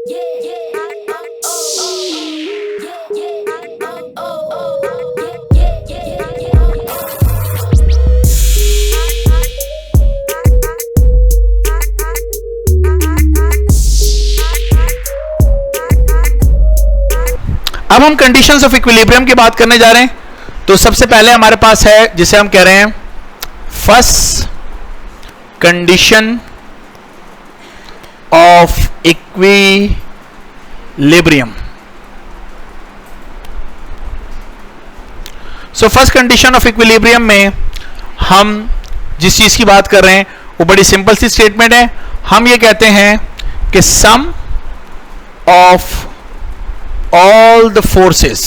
अब हम conditions of equilibrium की बात करने जा रहे हैं। तो सबसे पहले हमारे पास है जिसे हम कह रहे हैं first condition of equilibrium. So first condition of equilibrium में हम जिस चीज की बात कर रहे हैं वो बड़ी सिंपल सी स्टेटमेंट है। हम ये कहते हैं कि sum of all the forces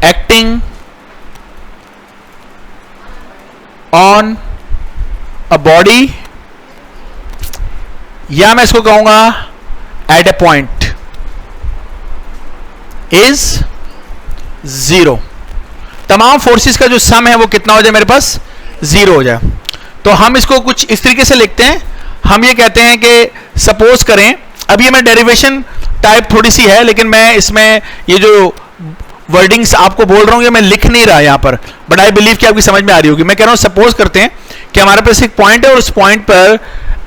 acting on a body, या मैं इसको कहूंगा at a point, is zero। तमाम फोर्सेस का जो सम है वो कितना हो जाए मेरे पास, जीरो हो जाए। तो हम इसको कुछ इस तरीके से लिखते हैं। हम ये कहते हैं कि सपोज करें, अब ये मैं डेरिवेशन टाइप थोड़ी सी है लेकिन मैं इसमें ये जो वर्डिंग्स आपको बोल रहा हूँ ये मैं लिख नहीं रहा यहाँ पर, बट आई बिलीव कि आपकी समझ में आ रही होगी। मैं कह रहा हूँ सपोज करते हैं कि हमारे पास एक पॉइंट है और उस पॉइंट पर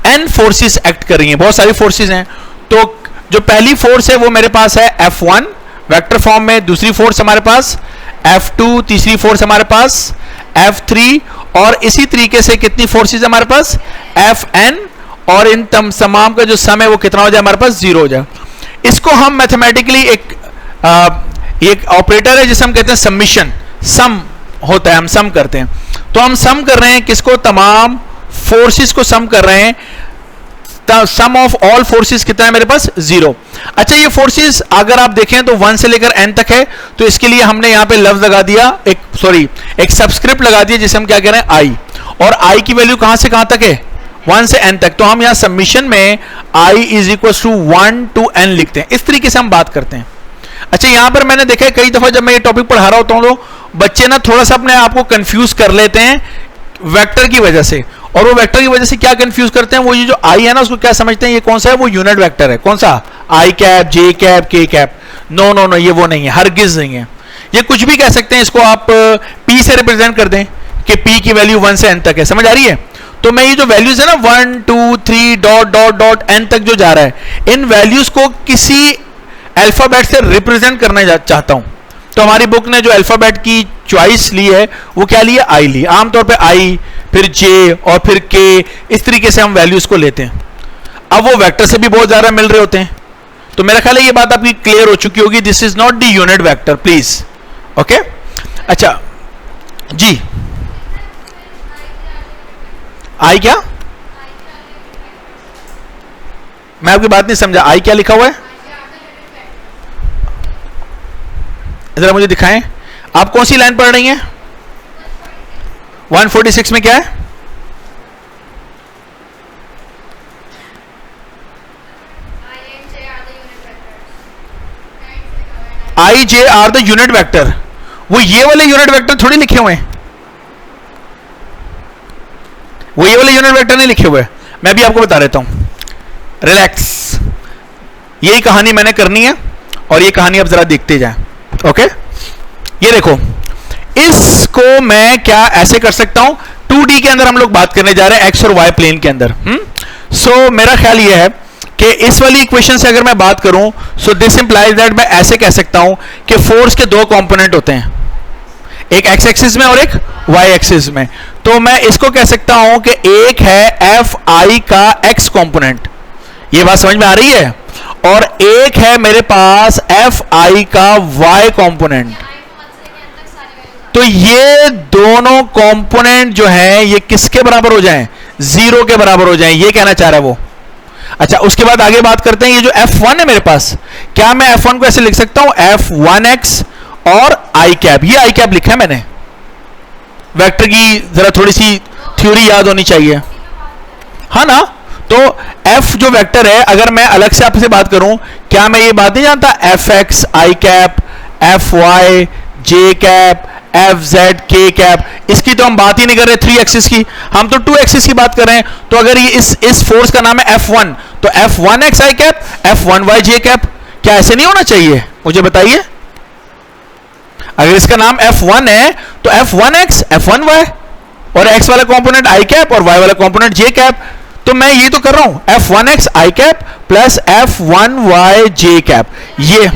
n फोर्सेस एक्ट कर रही हैं, बहुत सारी फोर्सेस हैं। तो जो पहली फोर्स है वो मेरे पास है F1 वेक्टर फॉर्म में, दूसरी फोर्स हमारे पास F2, तीसरी फोर्स हमारे पास F3, और इसी तरीके से कितनी फोर्सेस हमारे पास Fn, और इन तमाम का जो सम है वो कितना हो जाए हमारे पास, जीरो हो जाए। इसको हम मैथमेटिकली एक ऑपरेटर है जिसे हम कहते हैं समिशन, सम होता है, हम सम करते हैं। तो हम सम कर रहे हैं किसको, तमाम फोर्सेस को सम कर रहे हैं। सम ऑफ ऑल फोर्सेस कितना है मेरे पास, जीरो। अच्छा, ये फोर्सेस अगर आप देखें तो 1 से लेकर n तक है, तो इसके लिए हमने यहां पे लफ्ज लगा दिया, एक सब्सक्रिप्ट लगा दिया जिसे हम क्या कह रहे हैं, i, और i की वैल्यू कहां से कहां तक है, 1 से n तक। तो हम यहां सबमिशन में i is equal to 1 to n लिखते हैं। इस तरीके से हम बात करते हैं। अच्छा, यहां पर मैंने देखा है कई दफा जब मैं ये टॉपिक पढ़ा रहा होता हूं तो बच्चे ना थोड़ा सा अपने आप को कंफ्यूज कर लेते हैं वेक्टर की वजह से, और वो वेक्टर की वजह से क्या कंफ्यूज करते हैं, वो ये जो i है ना उसको क्या समझते हैं, ये कौन सा है, वो यूनिट वेक्टर है। कौन सा, i cap, j cap, k cap. No, ये वो नहीं है, हरगिज नहीं है। ये कुछ भी कह सकते हैं, इसको आप p से रिप्रेजेंट कर दें कि p की वैल्यू 1 से n तक है। समझ आ रही है? तो मैं ये जो वैल्यूज है ना 1 2 3 डॉट n तक जो जा रहा है, इन वैल्यूज को किसी अल्फाबेट से रिप्रेजेंट करना चाहता हूं। तो हमारी बुक ने जो अल्फाबेट की चॉइस ली है वो क्या ली है, आई ली। आमतौर पे आई, फिर जे और फिर के, इस तरीके से हम वैल्यूज को लेते हैं। अब वो वेक्टर से भी बहुत ज्यादा मिल रहे होते हैं। तो मेरा ख्याल है ये बात आपकी क्लियर हो चुकी होगी। This is not the unit vector, please. Okay, अच्छा जी, आई क्या, मैं आपकी बात नहीं समझा, आई क्या लिखा हुआ है, जरा मुझे दिखाएं। आप कौन सी लाइन पढ़ रही हैं, 146 में क्या है, I J are the unit vector. वो ये वाले यूनिट वेक्टर थोड़ी लिखे हुए हैं, वो ये वाले यूनिट वेक्टर नहीं लिखे हुए। मैं भी आपको बता देता हूं, रिलैक्स, यही कहानी मैंने करनी है और ये कहानी आप जरा देखते जाएं। ओके, ये देखो, इसको मैं क्या ऐसे कर सकता हूं, 2D के अंदर हम लोग बात करने जा रहे हैं, एक्स और वाई प्लेन के अंदर। सो मेरा ख्याल ये है कि इस वाली इक्वेशन से अगर मैं बात करूं, सो दिस इंप्लाइज दैट मैं ऐसे कह सकता हूं कि फोर्स के दो कंपोनेंट होते हैं, एक एक्स एक्सिस में और एक वाई एक्सिस में। तो मैं इसको कह सकता हूं कि एक है एफ आई का एक्स कंपोनेंट, ये बात समझ में आ रही है, और एक है मेरे पास एफ आई का वाई कंपोनेंट। तो ये दोनों कंपोनेंट जो है ये किसके बराबर हो जाएं, जीरो के बराबर हो जाएं, ये कहना चाह रहा है वो। अच्छा, उसके बाद आगे बात करते हैं, ये जो F1 है मेरे पास, क्या मैं F1 को ऐसे लिख सकता हूं, F1x और आई कैप, ये आई कैप लिखा है मैंने। वेक्टर की जरा थोड़ी सी थ्योरी याद होनी चाहिए, हाँ ना। तो F जो वेक्टर है, अगर मैं अलग से आपसे बात करूं, क्या मैं ये बात नहीं जानता, Fx आई कैप, Fy जे कैप, Fz k कैप, इसकी तो हम बात ही नहीं कर रहे 3 एक्सिस की, हम तो 2 एक्सिस की बात कर रहे हैं। तो अगर ये इस फोर्स का नाम है F1, तो f1x i cap f1y j cap, क्या ऐसे नहीं होना चाहिए? मुझे बताइए, अगर इसका नाम f1 है तो f1x f1y और x वाला कंपोनेंट i कैप और y वाला कंपोनेंट j कैप, तो मैं ये तो कर रहा हूं f1x i cap plus f1y j cap, ये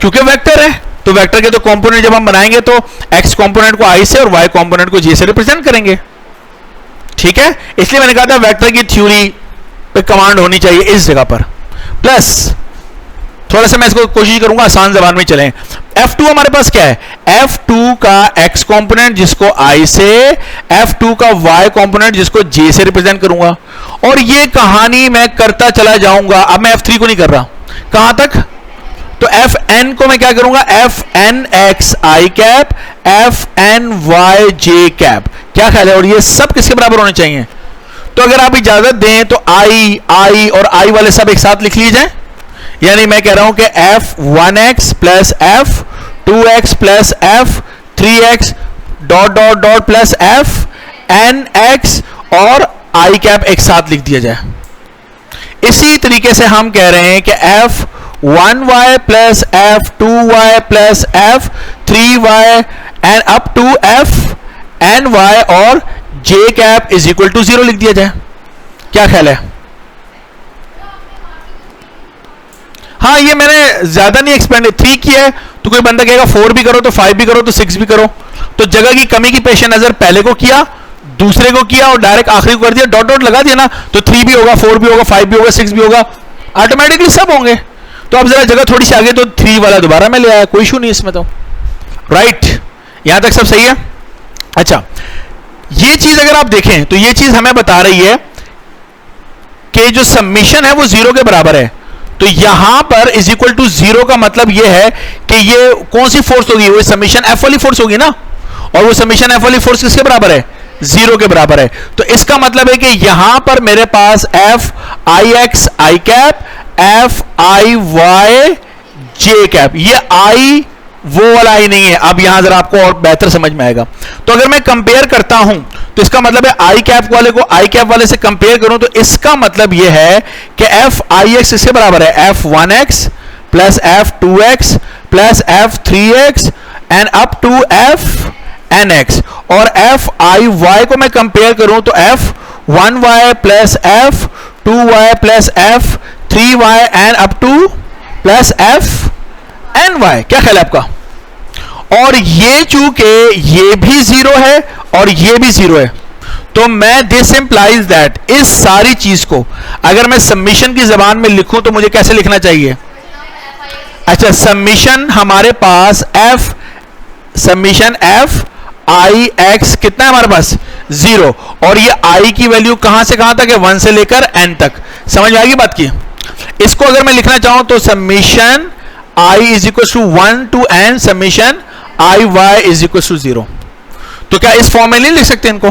क्योंकि वेक्टर है तो वेक्टर के तो कंपोनेंट जब हम बनाएंगे तो x कंपोनेंट को i से और y कंपोनेंट को j से रिप्रेजेंट करेंगे, ठीक है? इसलिए मैंने कहा था वेक्टर की थ्योरी पे कमांड होनी चाहिए इस जगह पर। प्लस थोड़ा सा मैं इसको कोशिश करूंगा आसान जबान में चलें। f2 हमारे पास क्या है? f2 का x कंपोनेंट जिसको i से, f2 का y कंपोनेंट जिसको j से रिप्रेजेंट करूंगा, और ये कहानी मैं करता चला जाऊंगा। अब मैं f3 को नहीं कर रहा, कहां तक? तो fn को मैं क्या करूंगा? fnx i cap fny j cap, क्या ख्याल है? और ये सब किसके बराबर होने चाहिए? तो अगर आप इजाजत दें तो i और i वाले सब एक साथ लिख लीजिए, यानी मैं कह रहा हूं कि f1x plus f2x plus f3x dot dot dot plus fnx और i कैप एक साथ लिख दिया जाए। इसी तरीके से हम कह रहे हैं कि f1y plus f2y plus f3y and up to fny और j cap is equal to 0 लिख दिया जाए, क्या ख्याल है? हाँ, ये मैंने ज्यादा नहीं एक्सपेंड 3 किया है, तो कोई बंदा कहेगा 4 भी करो तो 5 भी करो तो 6 भी करो, तो जगह की कमी की पेश नजर पहले को किया, दूसरे को किया और डायरेक्ट आखिरी को कर दिया, डॉट डॉट लगा दिया ना, तो 3 भी होगा, 4 भी होगा, 5 भी होगा, 6 भी होगा, ऑटोमेटिकली सब होंगे। तो अब जरा जगह थोड़ी सी आगे तो 3 वाला दोबारा मैं ले आया, कोई इशू नहीं इसमें तो, राइट? यहां तक सब सही है? अच्छा, ये चीज अगर आप देखें तो ये चीज हमें बता रही है कि जो समेशन है वो 0 के बराबर है, तो यहां पर इज इक्वल टू 0 का मतलब यह है कि ये कौन सी फोर्स होगी? वो समेशन एफ वाली फोर्स होगी ना, और वो समेशन एफ वाली फोर्स किसके बराबर है? 0 के बराबर है। तो इसका मतलब है कि यहां पर मेरे पास F I X I cap F I Y J cap, ये आई वो वाला आई नहीं है। अब यहां जरा आपको और बेहतर समझ में आएगा। तो अगर मैं कंपेयर करता हूं तो इसका मतलब है आई कैप वाले को आई कैप वाले से कंपेयर करूं तो इसका मतलब यह है कि एफ आई एक्स इससे बराबर है f1x plus f2x plus f3x and up to fnx, और एफ आई वाई को मैं कंपेयर करूं तो f1y plus f2y plus f3y and up to plus fny। क्या ख्याल है आपका? और ये चूंकि ये भी 0 है और ये भी 0 है, तो मैं दिस इंप्लाइज दैट इस सारी चीज को अगर मैं समीशन की जबान में लिखूं तो मुझे कैसे लिखना चाहिए? अच्छा, समीशन हमारे पास समीशन f आई एक्स कितना है हमारे पास? 0, और ये i की वैल्यू कहां से कहां तक है? 1 से लेकर n तक। समझ में आएगी बात की? इसको अगर मैं लिखना चाहूं तो summation i is equal to 1 to n summation I Y is equal to 0। तो क्या इस फॉर्म में नहीं लिख सकते इनको?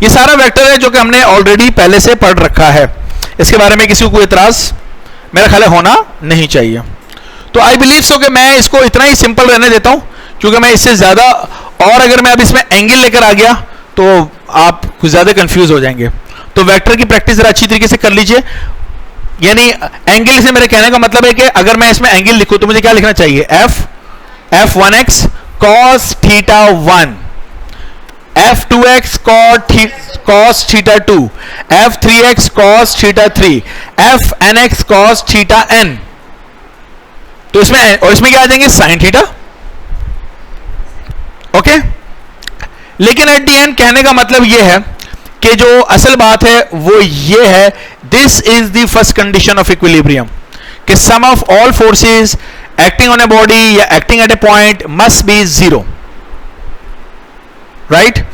ये सारा वेक्टर है जो कि हमने ऑलरेडी पहले से पढ़ रखा है, इसके बारे में किसी को कोई इतराज मेरा ख्याल है होना नहीं चाहिए। तो आई बिलीव सो कि मैं इसको इतना ही सिंपल रहने देता हूं, क्योंकि मैं इससे ज्यादा और अगर मैं अब इसमें एंगल लेकर आ गया तो आप कुछ ज्यादा कंफ्यूज हो जाएंगे। तो वेक्टर की प्रैक्टिस जरा अच्छी तरीके से कर लीजिए। यानी एंगल से मेरे कहने का मतलब है कि अगर मैं इसमें एंगल लिखूं तो मुझे क्या लिखना चाहिए? f1x cos theta 1, f2x cos theta 2, f3x cos theta 3, fnx cos theta n। तो इसमें और इसमें क्या आ जाएंगे? sin theta. ओके, लेकिन एट दी एंड कहने का मतलब यह है कि जो असल बात है वो ये है, this is the first condition of equilibrium, कि sum of all forces acting on a body या acting at a point must be 0, right?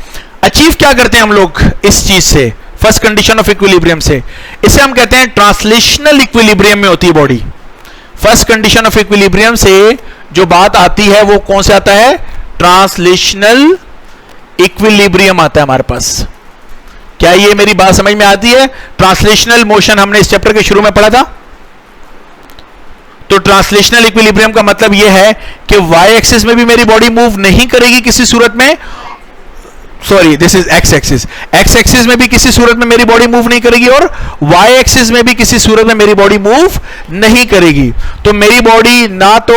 Achieve क्या करते हैं हम लोग इस चीज से, फर्स्ट कंडीशन ऑफ इक्विलिब्रियम से? इसे हम कहते हैं ट्रांसलेशनल इक्विलिब्रियम में होती है body. First condition of equilibrium से जो बात आती है वो कौन से आता है? ट्रांसलेशनल इक्विलिब्रियम आता है हमारे पास। क्या ये मेरी बात समझ में आती है? ट्रांसलेशनल मोशन हमने इस चैप्टर के शुरू में पढ़ा था। तो ट्रांसलेशनल इक्विलिब्रियम का मतलब यह है कि वाई एक्सिस में भी मेरी बॉडी मूव नहीं करेगी किसी सूरत में, sorry this is x axis, x axis में भी किसी सूरत में मेरी बॉडी मूव नहीं करेगी और वाई एक्सिस में भी किसी सूरत में मेरी बॉडी मूव नहीं करेगी। तो मेरी बॉडी ना तो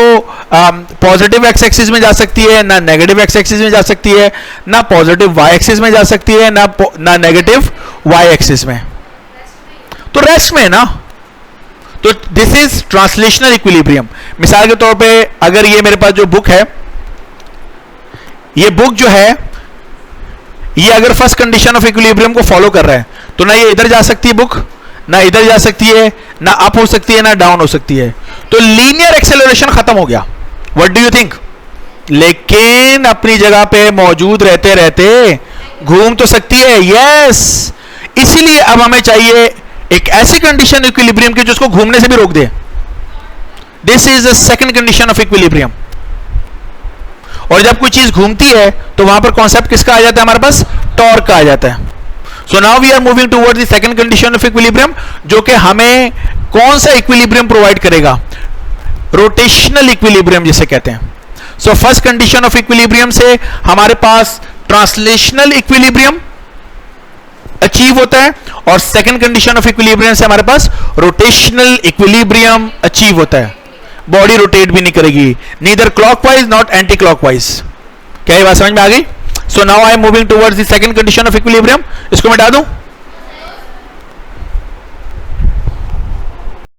पॉजिटिव एक्स एक्सिस में जा सकती है, ना नेगेटिव एक्स एक्सिस में जा सकती है, ना पॉजिटिव वाई एक्सिस में जा सकती है, ना नेगेटिव वाई एक्सिस में। तो रेस्ट में ना, तो दिस इज ट्रांसलेशनल इक्विलिब्रियम। मिसाल के तौर पे अगर ये मेरे पास जो बुक है, ये बुक जो है ये अगर फर्स्ट कंडीशन ऑफ इक्विलिब्रियम को फॉलो कर रहा है तो ना ये इधर जा सकती है बुक, ना इधर जा सकती है, ना अप हो सकती है, ना डाउन हो सकती है। तो लीनियर एक्सेलरेशन खत्म हो गया। What do you think? लेकिन अपनी जगह पे मौजूद रहते रहते घूम तो सकती है। यस, इसीलिए अब हमें चाहिए एक ऐसी कंडीशन इक्विलिब्रियम की जो उसको घूमने से भी रोक दे। This is the second condition of equilibrium. और जब कोई चीज घूमती है तो वहां पर कॉन्सेप्ट किसका आ जाता है हमारे पास? टॉर्क का आ जाता है। So now we are moving towards the second condition of equilibrium, जो कि हमें कौन सा इक्विलिब्रियम प्रोवाइड करेगा? रोटेशनल इक्विलिब्रियम जिसे कहते हैं। So first condition of equilibrium से हमारे पास ट्रांसलेशनल इक्विलिब्रियम अचीव होता है और सेकंड कंडीशन ऑफ इक्विलिब्रियम से हमारे पास रोटेशनल इक्विलिब्रियम अचीव होता है। बॉडी रोटेट भी नहीं करेगी, neither clockwise not anti clockwise. क्या ये बात समझ में आ गई? So now I am moving towards the second condition of equilibrium. इसको मिटा दूं?